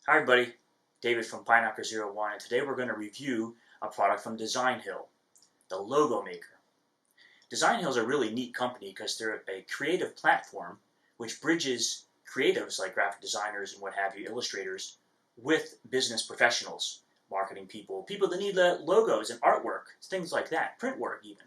Hi everybody, David from Pinekncker01, and today we're going to review a product from Designhill, the logo maker. Designhill is a really neat company because they're a creative platform which bridges creatives like graphic designers and what have you, illustrators, with business professionals, marketing people, people that need logos and artwork, things like that, print work even.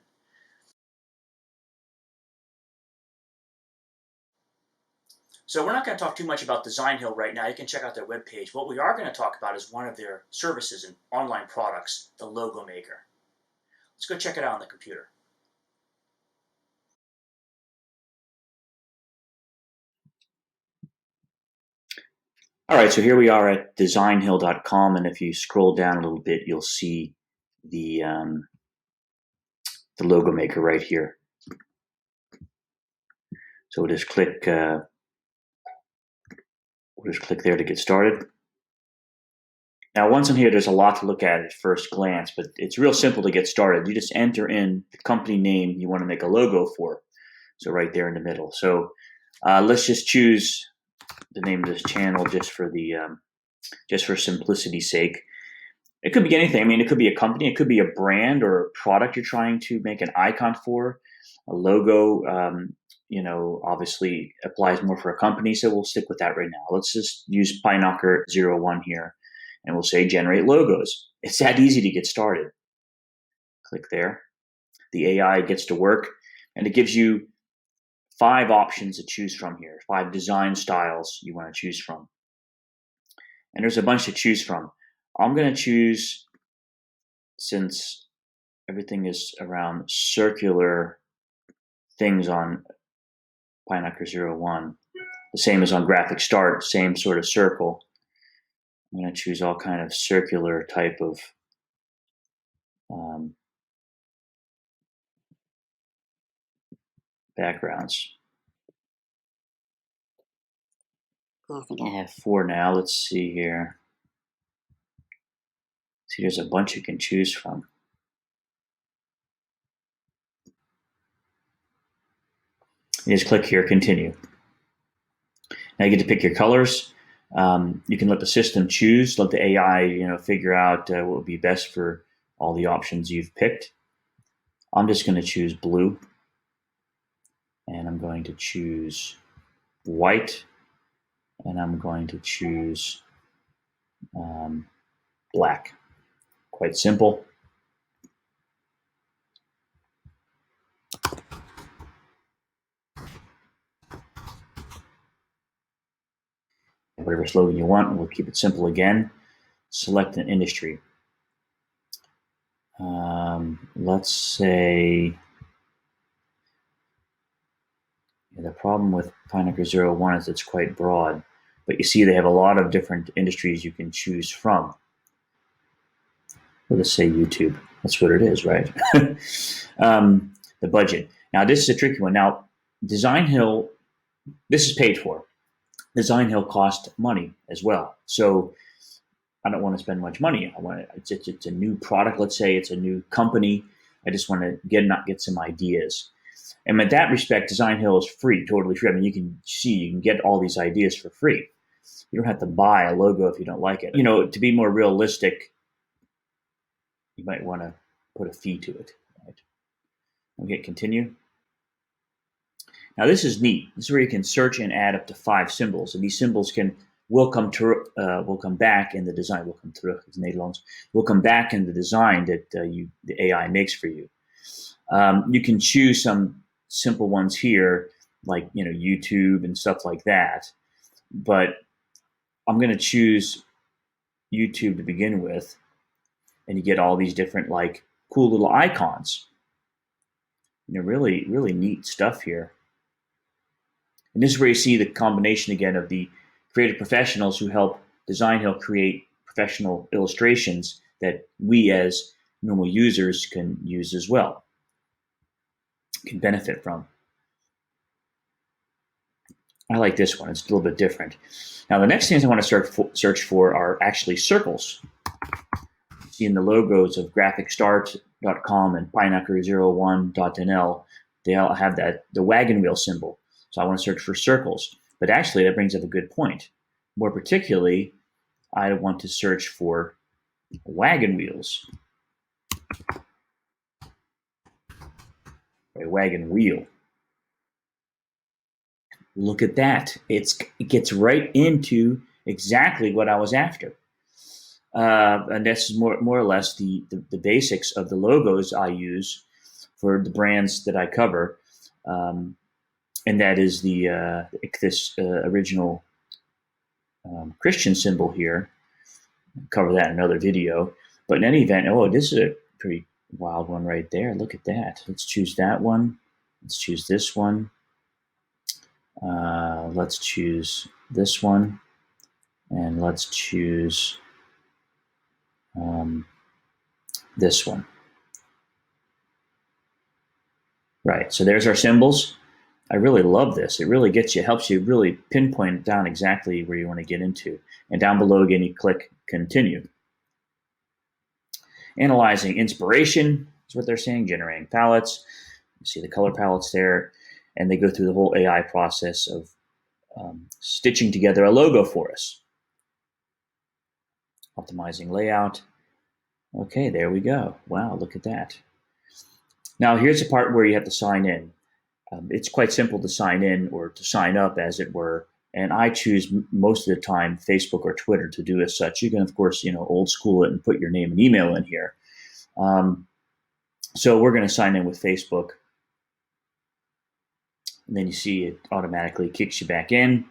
So we're not going to talk too much about Designhill right now. You can check out their webpage. What we are going to talk about is one of their services and online products, the logo maker. Let's go check it out on the computer. All right, so here we are at designhill.com, and if you scroll down a little bit, you'll see the logo maker right here. So we'll just click there to get started. Now, once in here, there's a lot to look at first glance, but it's real simple to get started. You just enter in the company name you want to make a logo for. So right there in the middle. So let's just choose the name of this channel just for simplicity's sake. It could be anything. I mean, it could be a company, it could be a brand or a product you're trying to make an icon for. A logo, obviously applies more for a company, so we'll stick with that right now. Let's just use Pinekncker01 here, and we'll say generate logos. It's that easy to get started. Click there. The AI gets to work, and it gives you 5 options to choose from here, 5 design styles you want to choose from. And there's a bunch to choose from. I'm going to choose, since everything is around circular things on Pinekncker01, the same as on Graphic Start, same sort of circle. I'm going to choose all kind of circular type of backgrounds. I think I have 4 now. Let's see here. See, there's a bunch you can choose from. You just click here, continue. Now you get to pick your colors. You can let the system choose, let the AI, figure out what would be best for all the options you've picked. I'm just going to choose blue, and I'm going to choose white, and I'm going to choose black. Quite simple. Whatever slogan you want, we'll keep it simple again. Select an industry. Let's say the problem with Pinekncker01 is it's quite broad, but you see they have a lot of different industries you can choose from. Let's say YouTube. That's what it is, right? The budget. Now, this is a tricky one. Now, Designhill, this is paid for. Designhill cost money as well. So I don't want to spend much money. It's a new product. Let's say it's a new company. I just want to get some ideas. And in that respect, Designhill is free, totally free. I mean, you can get all these ideas for free. You don't have to buy a logo if you don't like it. To be more realistic, you might want to put a fee to it. Right? Okay, continue. Now this is neat. This is where you can search and add up to 5 symbols, and these symbols will come back in the design. Will come back in the design that the AI makes for you. You can choose some simple ones here, like YouTube and stuff like that. But I'm going to choose YouTube to begin with, and you get all these different cool little icons. Really, really neat stuff here. And this is where you see the combination again of the creative professionals who help Designhill create professional illustrations that we as normal users can use as well, can benefit from. I like this one. It's a little bit different. Now, the next things I want to search for are actually circles. You see in the logos of graphicstart.com and Pinekncker01.nl, they all have the wagon wheel symbol. So I want to search for circles. But actually, that brings up a good point. More particularly, I want to search for wagon wheels. A wagon wheel. Look at that. It gets right into exactly what I was after. And that's more or less the basics of the logos I use for the brands that I cover. And that is this original Christian symbol here. I'll cover that in another video. But in any event, this is a pretty wild one right there. Look at that. Let's choose that one. Let's choose this one. Let's choose this one. And let's choose this one. Right, so there's our symbols. I really love this. It really helps you really pinpoint down exactly where you want to get into. And down below, again, you click continue. Analyzing inspiration is what they're saying, generating palettes. You see the color palettes there. And they go through the whole AI process of stitching together a logo for us. Optimizing layout. Okay, there we go. Wow, look at that. Now, here's the part where you have to sign in. It's quite simple to sign in or to sign up, as it were. And I choose most of the time Facebook or Twitter to do as such. You can, of course, old school it and put your name and email in here. So we're going to sign in with Facebook. And then you see it automatically kicks you back in.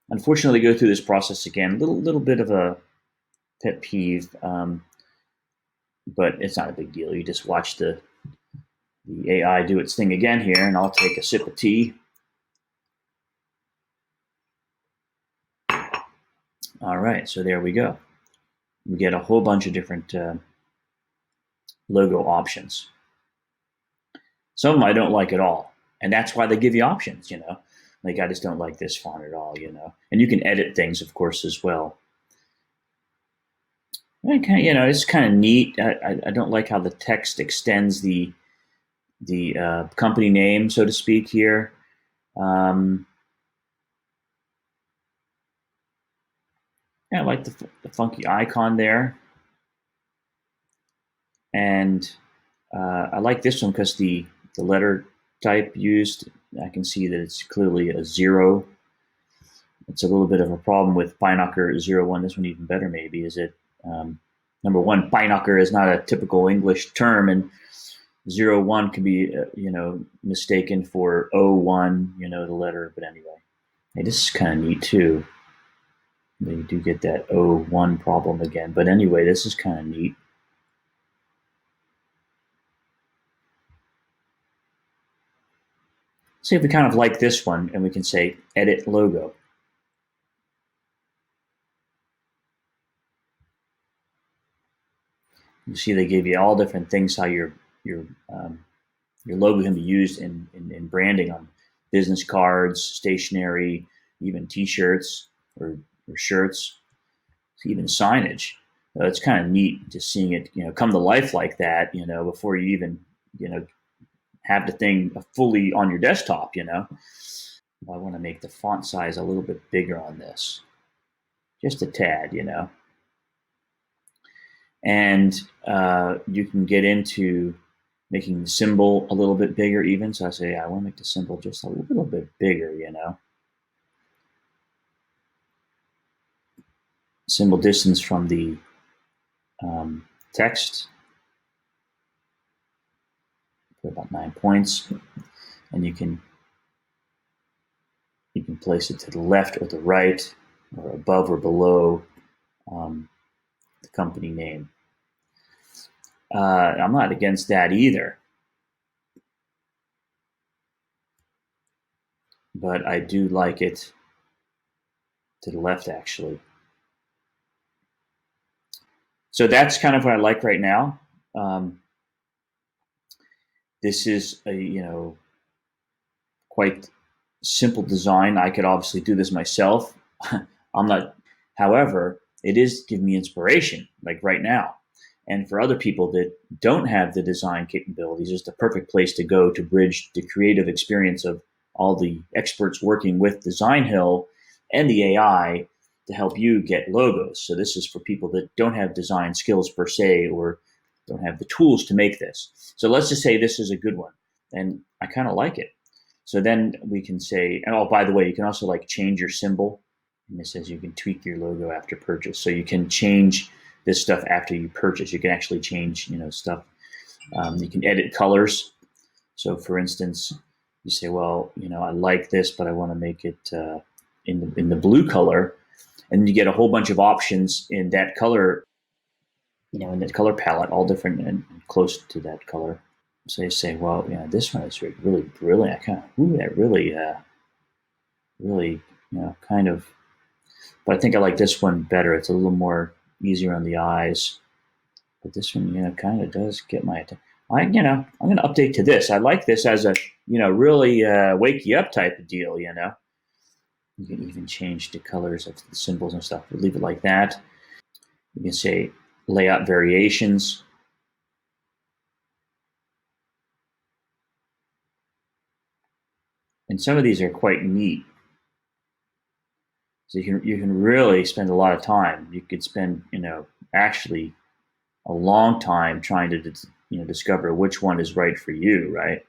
Unfortunately, go through this process again. Little bit of a pet peeve, but it's not a big deal. You just watch the AI do its thing again here, and I'll take a sip of tea. All right, so there we go. We get a whole bunch of different logo options. Some of them I don't like at all, and that's why they give you options, Like, I just don't like this font at all, And you can edit things, of course, as well. It's kind of neat. I don't like how the text extends the company name, so to speak, here. I like the funky icon there. And I like this one because the letter type used, I can see that it's clearly a 0. It's a little bit of a problem with Pinocker 01. This one even better, maybe, is it? Number one, Pinocker is not a typical English term, and 01 can be, mistaken for 01, the letter. But anyway, hey, this is kind of neat too. You do get that 01 problem again. But anyway, this is kind of neat. See if we kind of like this one, and we can say edit logo. You see they gave you all different things how your logo can be used in branding on business cards, stationery, even T-shirts or shirts, even signage. It's kind of neat just seeing it, come to life like that, before you even, have the thing fully on your desktop, I want to make the font size a little bit bigger on this, just a tad, And you can get into making the symbol a little bit bigger even. So I say, I want to make the symbol just a little bit bigger, Symbol distance from the text, put about 9 points. And you can place it to the left or the right, or above or below the company name. I'm not against that either. But I do like it to the left, actually. So that's kind of what I like right now. This is a, quite simple design. I could obviously do this myself. I'm not, however, it is giving me inspiration, like right now. And for other people that don't have the design capabilities, it's the perfect place to go to bridge the creative experience of all the experts working with Designhill and the AI to help you get logos. So this is for people that don't have design skills per se, or don't have the tools to make this. So let's just say this is a good one, and I kind of like it. So then we can say, and oh, by the way, you can also like change your symbol. And it says you can tweak your logo after purchase. So you can change this stuff after you purchase. You can actually change, stuff. You can edit colors. So for instance, you say, well, I like this, but I want to make it in the blue color. And you get a whole bunch of options in that color, in that color palette, all different and close to that color. So you say, well, this one is really brilliant. That really, kind of, but I think I like this one better. It's a little more easier on the eyes. But this one, kind of does get my attention. I'm going to update to this. I like this as a, really wake you up type of deal, You can even change the colors of the symbols and stuff. We'll leave it like that. You can say layout variations. And some of these are quite neat. So you can really spend a lot of time. You could spend, actually a long time trying to, discover which one is right for you, right?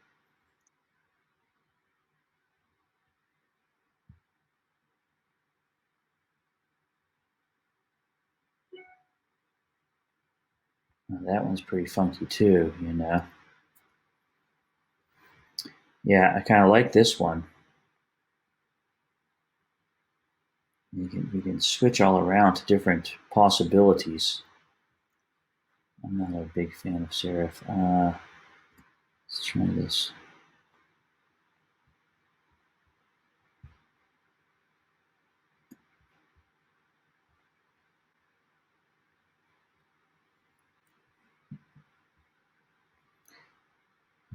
Well, that one's pretty funky too, Yeah, I kind of like this one. You can switch all around to different possibilities. I'm not a big fan of serif. Let's try this.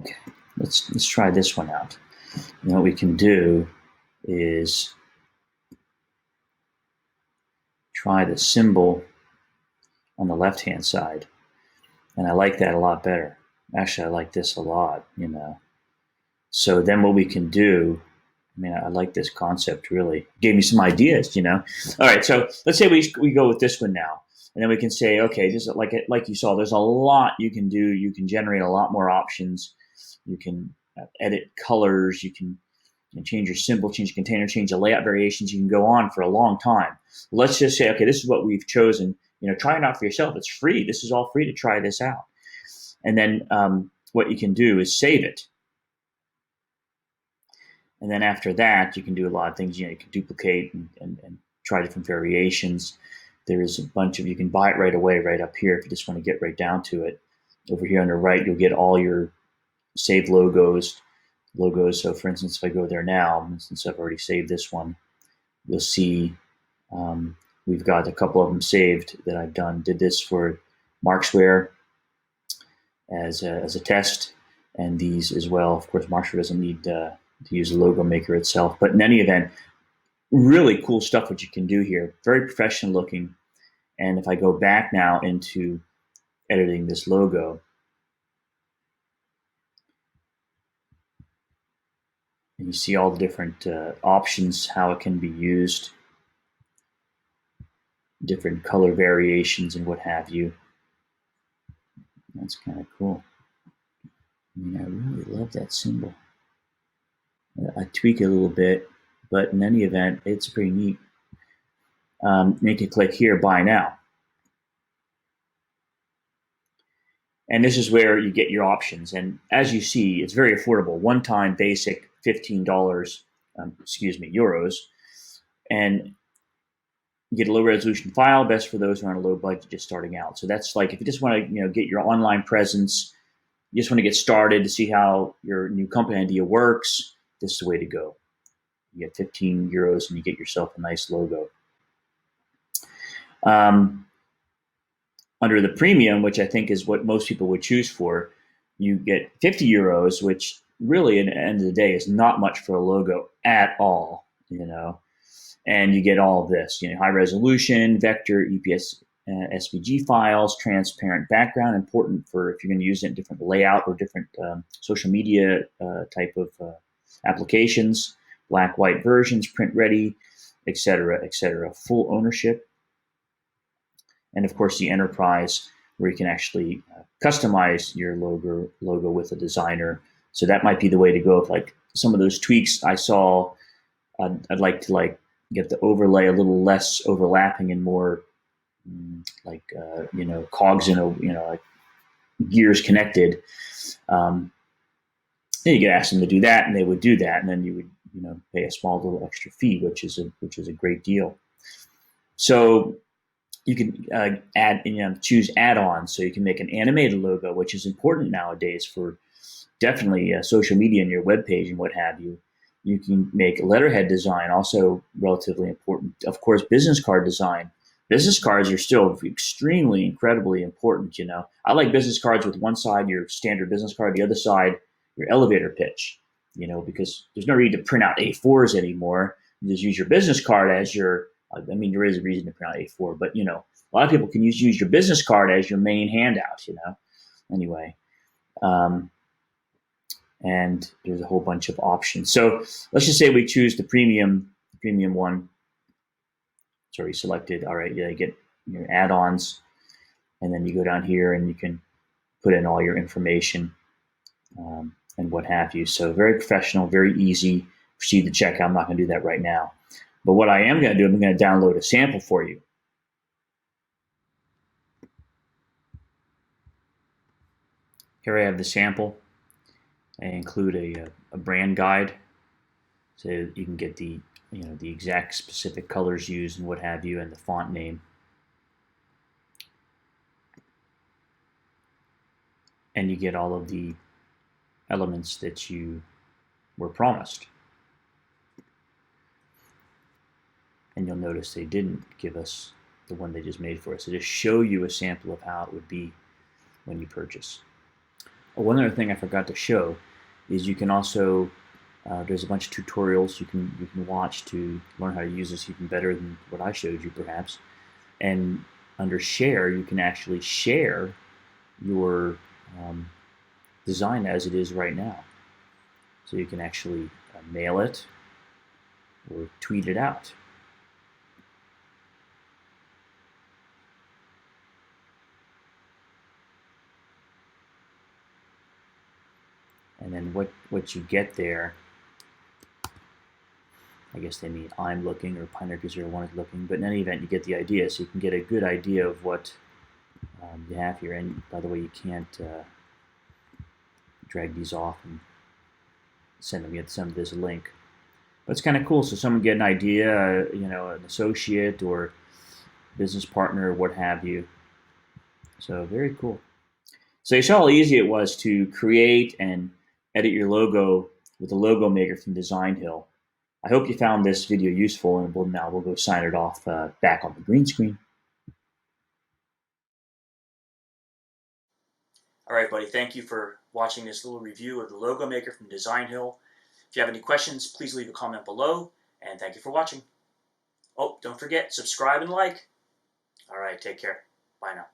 Okay, let's try this one out. And what we can do is try the symbol on the left-hand side. And I like that a lot better. Actually, I like this a lot, So then what we can do, I like this concept really. Gave me some ideas, All right, so let's say we go with this one now. And then we can say, okay, just like you saw, there's a lot you can do. You can generate a lot more options. You can edit colors. You can change your symbol, change your container, change the layout variations. You can go on for a long time. Let's just say, okay, this is what we've chosen. Try it out for yourself. It's free. This is all free to try this out. And then what you can do is save it. And then after that, you can do a lot of things. You can duplicate and try different variations. There is a bunch of, you can buy it right away, right up here if you just want to get right down to it. Over here on the right, you'll get all your saved logos. So for instance, if I go there now, since I've already saved this one, you'll see we've got a couple of them saved that I've done. Did this for Marksware as a test, and these as well. Of course, Marksware doesn't need to use a logo maker itself, but in any event, really cool stuff what you can do here. Very professional looking. And if I go back now into editing this logo, and you see all the different options, how it can be used, different color variations and what have you. That's kind of cool. I really love that symbol. I tweak it a little bit, but in any event, it's pretty neat. You can click here, buy now. And this is where you get your options. And as you see, it's very affordable. One-time basic, $15, euros. And you get a low resolution file, best for those who are on a low budget just starting out. So that's like, if you just want to, get your online presence, you just want to get started to see how your new company idea works, this is the way to go. You get 15 euros and you get yourself a nice logo. Under the premium, which I think is what most people would choose for, you get 50 euros, which really at the end of the day is not much for a logo at all, and you get all of this, high resolution, vector, EPS, SVG files, transparent background, important for if you're going to use it in different layout or different social media type of applications, black, white versions, print ready, etc., etc. Full ownership, and of course the enterprise, where you can actually customize your logo with a designer. So that might be the way to go. If like some of those tweaks I saw, I'd like to get the overlay a little less overlapping and more cogs in a like gears connected. Then you could ask them to do that, and they would do that, and then you would pay a small little extra fee, which is a great deal. So you can choose add-ons, so you can make an animated logo, which is important nowadays for definitely social media and your web page and what have you. You can make letterhead design, also relatively important. Of course, business card design. Business cards are still extremely, incredibly important. I like business cards with one side your standard business card, the other side your elevator pitch. Because there's no need to print out A4s anymore. You just use your business card as your. I mean, there is a reason to print out A4, but a lot of people can use your business card as your main handout. Anyway. And there's a whole bunch of options. So let's just say we choose the premium one. It's already selected. All right, you get your add-ons, and then you go down here and you can put in all your information and what have you. So very professional, very easy. Proceed to checkout. I'm not going to do that right now. But what I am going to do, I'm going to download a sample for you. Here I have the sample. I include a brand guide, so you can get the exact specific colors used and what have you, and the font name. And you get all of the elements that you were promised. And you'll notice they didn't give us the one they just made for us. So just show you a sample of how it would be when you purchase. One other thing I forgot to show is you can also, there's a bunch of tutorials you can watch to learn how to use this even better than what I showed you perhaps. And under share, you can actually share your design as it is right now. So you can actually mail it or tweet it out. And then what you get there, I guess they mean I'm looking or Pineapple01 is looking, but in any event, you get the idea. So you can get a good idea of what you have here. And by the way, you can't drag these off and send them. You have to send this link. But it's kind of cool. So someone get an idea, an associate or business partner or what have you. So very cool. So you saw how easy it was to create and edit your logo with a logo maker from Designhill. I hope you found this video useful, and now we'll go sign it off back on the green screen. All right, buddy, thank you for watching this little review of the logo maker from Designhill. If you have any questions, please leave a comment below, and thank you for watching. Oh, don't forget, subscribe and like. All right, take care. Bye now.